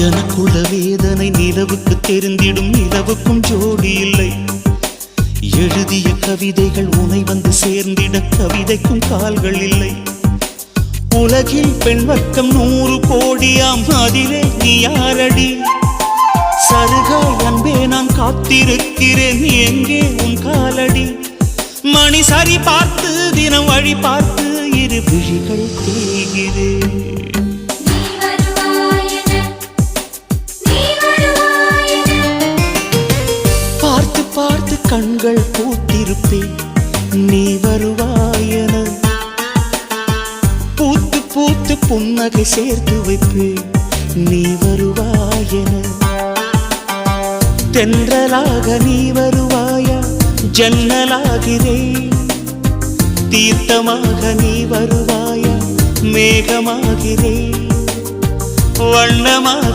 எனக்குள்ள வேதனை நிலவுக்கு தெரிந்திடும், நிலவுக்கும் ஜோடி இல்லை. எழுதிய கவிதைகள் உனை வந்து சேர்ந்திட கவிதைக்கும் கால்கள் இல்லை. உலகில் பெண் வர்க்கம் 100 கோடியாம், அதிலே நீ யாரடி? சருகாய் அன்பே நான் காத்திருக்கிறேன், எங்கே உன் காலடி? மணி சரி பார்த்து தினம் வழி பார்த்து இரு விழிகள் தேய்கிறேன். பார்த்து பார்த்து கண்கள் பூத்திருப்பேன், நீ வருவாயென. பூத்து பூத்து புன்னகை சேர்த்து வைப்பேன், நீ வருவாயென. தென்றலாக நீ வருவாயா? ஜன்னலாகிறேன். தீர்த்தமாக நீ வருவாயா? மேகமாகிறேன். வண்ணமாக